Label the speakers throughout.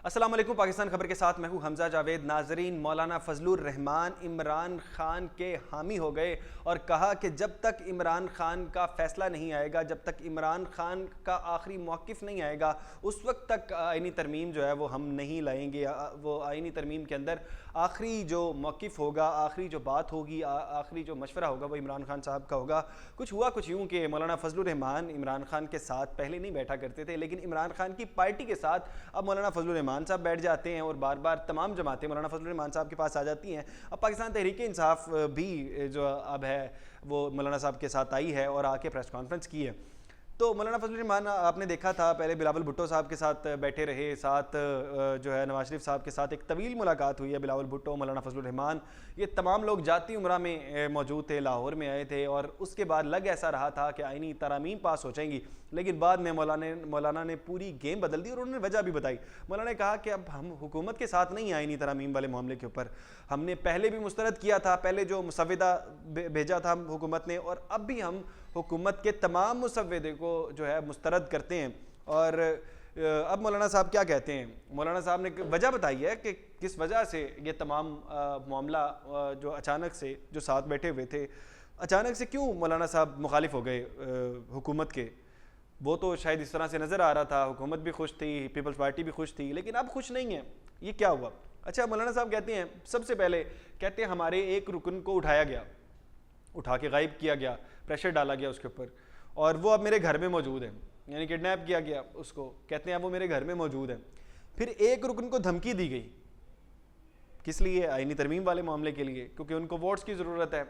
Speaker 1: السلام علیکم، پاکستان خبر کے ساتھ میں ہوں حمزہ جاوید۔ ناظرین، مولانا فضل الرحمان عمران خان کے حامی ہو گئے اور کہا کہ جب تک عمران خان کا فیصلہ نہیں آئے گا، جب تک عمران خان کا آخری موقف نہیں آئے گا، اس وقت تک آئینی ترمیم جو ہے وہ ہم نہیں لائیں گے۔ وہ آئینی ترمیم کے اندر آخری جو موقف ہوگا، آخری جو بات ہوگی، آخری جو مشورہ ہوگا وہ عمران خان صاحب کا ہوگا۔ کچھ ہوا کچھ یوں کہ مولانا فضل الرحمان عمران خان کے ساتھ پہلے نہیں بیٹھا کرتے تھے، لیکن عمران خان کی پارٹی کے ساتھ اب مولانا فضل الرحمان صاحب بیٹھ جاتے ہیں اور بار بار تمام جماعتیں مولانا فضل الرحمان صاحب کے پاس آ جاتی ہیں۔ اب پاکستان تحریک انصاف بھی جو اب ہے وہ مولانا صاحب کے ساتھ آئی ہے اور آ کے پریس کانفرنس کی ہے۔ تو مولانا فضل الرحمان آپ نے دیکھا تھا پہلے بلاول بھٹو صاحب کے ساتھ بیٹھے رہے، ساتھ جو ہے نواز شریف صاحب کے ساتھ ایک طویل ملاقات ہوئی ہے۔ بلاول بھٹو، مولانا فضل الرحمان، یہ تمام لوگ جاتی عمرہ میں موجود تھے، لاہور میں آئے تھے، اور اس کے بعد لگ ایسا رہا تھا کہ آئینی ترامیم پاس ہو جائیں گی، لیکن بعد میں مولانا نے پوری گیم بدل دی اور انہوں نے وجہ بھی بتائی۔ مولانا نے کہا کہ اب ہم حکومت کے ساتھ نہیں آئینی ترامیم والے معاملے کے اوپر، ہم نے پہلے بھی مسترد کیا تھا، پہلے جو مسودہ بھیجا تھا حکومت نے، اور اب بھی ہم حکومت کے تمام مسودے کو جو ہے مسترد کرتے ہیں۔ اور اب مولانا صاحب کیا کہتے ہیں؟ مولانا صاحب نے وجہ بتائی ہے کہ کس وجہ سے یہ تمام معاملہ جو اچانک سے جو ساتھ بیٹھے ہوئے تھے، اچانک سے کیوں مولانا صاحب مخالف ہو گئے حکومت کے۔ وہ تو شاید اس طرح سے نظر آ رہا تھا، حکومت بھی خوش تھی، پیپلز پارٹی بھی خوش تھی، لیکن اب خوش نہیں ہے۔ یہ کیا ہوا؟ اچھا، مولانا صاحب کہتے ہیں سب سے پہلے کہتے ہیں ہمارے ایک رکن کو اٹھایا گیا، اٹھا کے غائب کیا گیا، پریشر ڈالا گیا اس کے اوپر، اور وہ اب میرے گھر میں موجود ہے، یعنی کڈنیپ کیا گیا اس کو، کہتے ہیں اب وہ میرے گھر میں موجود ہے۔ پھر ایک رکن کو دھمکی دی گئی، کس لیے؟ آئینی ترمیم والے معاملے کے لیے، کیونکہ ان کو ووٹس کی ضرورت ہے۔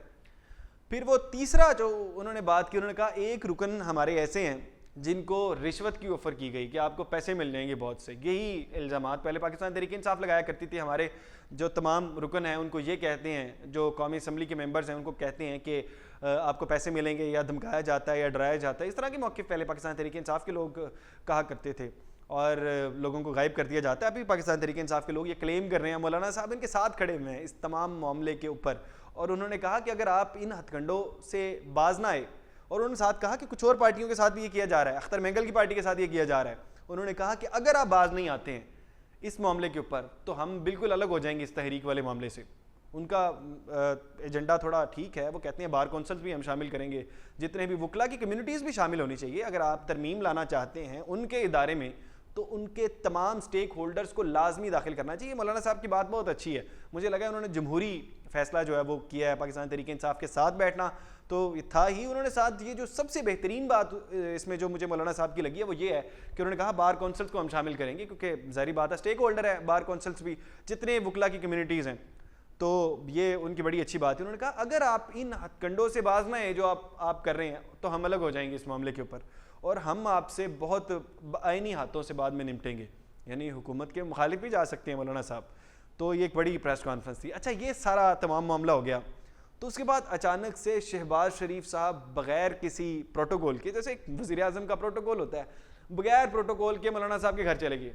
Speaker 1: پھر وہ تیسرا جو انہوں نے بات کی، انہوں نے کہا ایک رکن ہمارے ایسے ہیں جن کو رشوت کی آفر کی گئی کہ آپ کو پیسے مل جائیں گے بہت سے۔ یہی الزامات پہلے پاکستان تحریک انصاف لگایا کرتی تھی، ہمارے جو تمام رکن ہیں ان کو یہ کہتے ہیں، جو قومی اسمبلی کے ممبرز ہیں ان کو کہتے ہیں کہ آپ کو پیسے ملیں گے، یا دھمکایا جاتا ہے یا ڈرایا جاتا ہے۔ اس طرح کے موقف پہلے پاکستان تحریک انصاف کے لوگ کہا کرتے تھے، اور لوگوں کو غائب کر دیا جاتا ہے۔ ابھی پاکستان تحریک انصاف کے لوگ یہ کلیم کر رہے ہیں، مولانا صاحب ان کے ساتھ کھڑے ہوئے ہیں اس تمام معاملے کے اوپر، اور انہوں نے کہا کہ اگر آپ ان ہتھ کنڈوں سے باز نہ آئے، اور انہوں نے ساتھ کہا کہ کچھ اور پارٹیوں کے ساتھ بھی یہ کیا جا رہا ہے، اختر مینگل کی پارٹی کے ساتھ یہ کیا جا رہا ہے، انہوں نے کہا کہ اگر آپ باز نہیں آتے ہیں اس معاملے کے اوپر تو ہم بالکل الگ ہو جائیں گے اس تحریک والے معاملے سے۔ ان کا ایجنڈا تھوڑا ٹھیک ہے، وہ کہتے ہیں بار کونسلز بھی ہم شامل کریں گے، جتنے بھی وکلا کی کمیونٹیز بھی شامل ہونی چاہیے۔ اگر آپ ترمیم لانا چاہتے ہیں ان کے ادارے میں تو ان کے تمام سٹیک ہولڈرز کو لازمی داخل کرنا چاہیے۔ مولانا صاحب کی بات بہت اچھی ہے، مجھے لگا انہوں نے جمہوری فیصلہ جو ہے وہ کیا ہے پاکستان تحریک انصاف کے ساتھ بیٹھنا، تو تھا ہی انہوں نے ساتھ۔ یہ جو سب سے بہترین بات اس میں جو مجھے مولانا صاحب کی لگی ہے وہ یہ ہے کہ انہوں نے کہا بار کونسلز کو ہم شامل کریں گے، کیونکہ ظاہری بات ہے سٹیک ہولڈر ہے بار کونسلز بھی، جتنے وکلا کی کمیونٹیز ہیں، تو یہ ان کی بڑی اچھی بات ہے۔ انہوں نے کہا اگر آپ ان ہتھ کنڈوں سے باز نہ ہیں جو آپ کر رہے ہیں تو ہم الگ ہو جائیں گے اس معاملے کے اوپر، اور ہم آپ سے بہت آئینی ہاتھوں سے بعد میں نمٹیں گے، یعنی حکومت کے مخالف بھی جا سکتے ہیں مولانا صاحب۔ تو یہ ایک بڑی پریس کانفرنس تھی۔ اچھا، یہ سارا تمام معاملہ ہو گیا، تو اس کے بعد اچانک سے شہباز شریف صاحب بغیر کسی پروٹوکول کے، جیسے ایک وزیر اعظم کا پروٹوکول ہوتا ہے، بغیر پروٹوکول کے مولانا صاحب کے گھر چلے گئے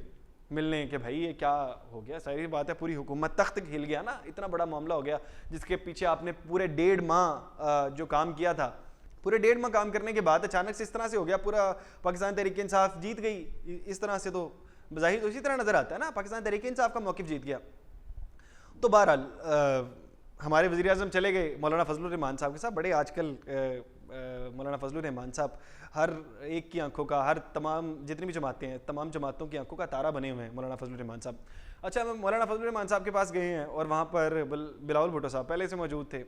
Speaker 1: ملنے کہ بھائی یہ کیا ہو گیا۔ ظاہر بات ہے پوری حکومت تخت ہل گیا نا، اتنا بڑا معاملہ ہو گیا جس کے پیچھے آپ نے پورے 1.5 ماہ جو کام کیا تھا، پورے 1.5 ماہ کام کرنے کے بعد اچانک سے اس طرح سے ہو گیا، پورا پاکستان تحریک انصاف جیت گئی اس طرح سے، تو بظاہر تو اسی طرح نظر آتا ہے نا، پاکستان تحریک انصاف کا موقف جیت گیا۔ تو بہرحال ہمارے وزیر اعظم چلے گئے مولانا فضل الرحمان صاحب کے ساتھ۔ بڑے آج کل مولانا فضل الرحمان صاحب ہر ایک کی آنکھوں کا، ہر تمام جتنی بھی جماعتیں ہیں تمام جماعتوں کی آنکھوں کا تارا بنے ہوئے ہیں مولانا فضل الرحمان صاحب۔ اچھا، مولانا فضل الرحمان صاحب کے پاس گئے ہیں اور وہاں پر بلاول بھٹو صاحب پہلے سے موجود تھے،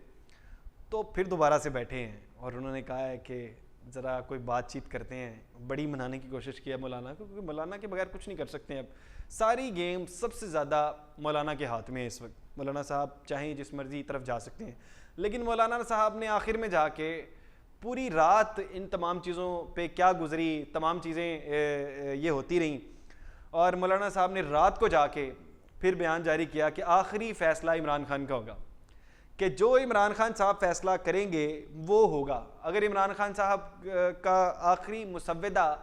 Speaker 1: تو پھر دوبارہ سے بیٹھے ہیں اور انہوں نے کہا ہے کہ ذرا کوئی بات چیت کرتے ہیں، بڑی منانے کی کوشش کی ہے مولانا کو، کیونکہ مولانا کے بغیر کچھ نہیں کر سکتے ہیں۔ اب ساری گیم سب سے زیادہ مولانا کے ہاتھ میں ہے اس وقت، مولانا صاحب چاہیں جس مرضی طرف جا سکتے ہیں، لیکن مولانا صاحب نے آخر میں جا کے پوری رات ان تمام چیزوں پہ کیا گزری، تمام چیزیں یہ ہوتی رہیں، اور مولانا صاحب نے رات کو جا کے پھر بیان جاری کیا کہ آخری فیصلہ عمران خان کا ہوگا، کہ جو عمران خان صاحب فیصلہ کریں گے وہ ہوگا۔ اگر عمران خان صاحب کا آخری مسودہ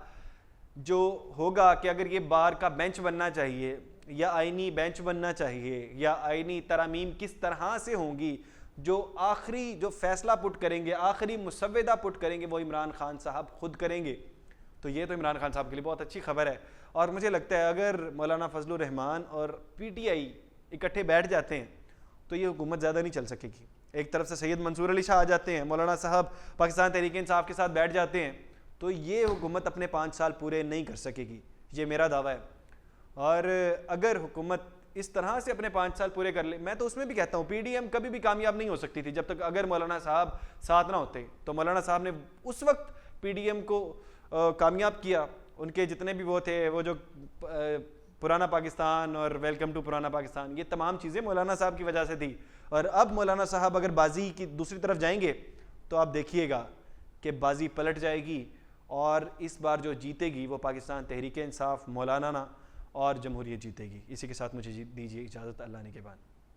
Speaker 1: جو ہوگا کہ اگر یہ بار کا بینچ بننا چاہیے یا آئینی بینچ بننا چاہیے یا آئینی ترامیم کس طرح سے ہوں گی، جو آخری جو فیصلہ پٹ کریں گے، آخری مسودہ پٹ کریں گے، وہ عمران خان صاحب خود کریں گے۔ تو یہ تو عمران خان صاحب کے لیے بہت اچھی خبر ہے، اور مجھے لگتا ہے اگر مولانا فضل الرحمان اور پی ٹی آئی اکٹھے بیٹھ جاتے ہیں تو یہ حکومت زیادہ نہیں چل سکے گی. ایک طرف سے سید منصور علی شاہ آ جاتے ہیں, مولانا صاحب پاکستان تحریک انصاف کے ساتھ بیٹھ جاتے ہیں, تو یہ حکومت اپنے 5 سال پورے نہیں کر سکے گی, یہ میرا دعویٰ ہے. اور اگر حکومت اس طرح سے اپنے 5 سال پورے کر لے, میں تو اس میں بھی کہتا ہوں پی ڈی ایم کبھی بھی کامیاب نہیں ہو سکتی تھی جب تک اگر مولانا صاحب ساتھ نہ ہوتے. تو مولانا صاحب نے اس وقت پی ڈی ایم کو کامیاب کیا, ان کے جتنے بھی وہ تھے, وہ جو پرانا پاکستان اور ویلکم ٹو پرانا پاکستان, یہ تمام چیزیں مولانا صاحب کی وجہ سے تھی. اور اب مولانا صاحب اگر بازی کی دوسری طرف جائیں گے تو آپ دیکھیے گا کہ بازی پلٹ جائے گی, اور اس بار جو جیتے گی وہ پاکستان تحریک انصاف, مولانا اور جمہوریت جیتے گی. اسی کے ساتھ مجھے دیجیے اجازت, اللہ نے کے بعد.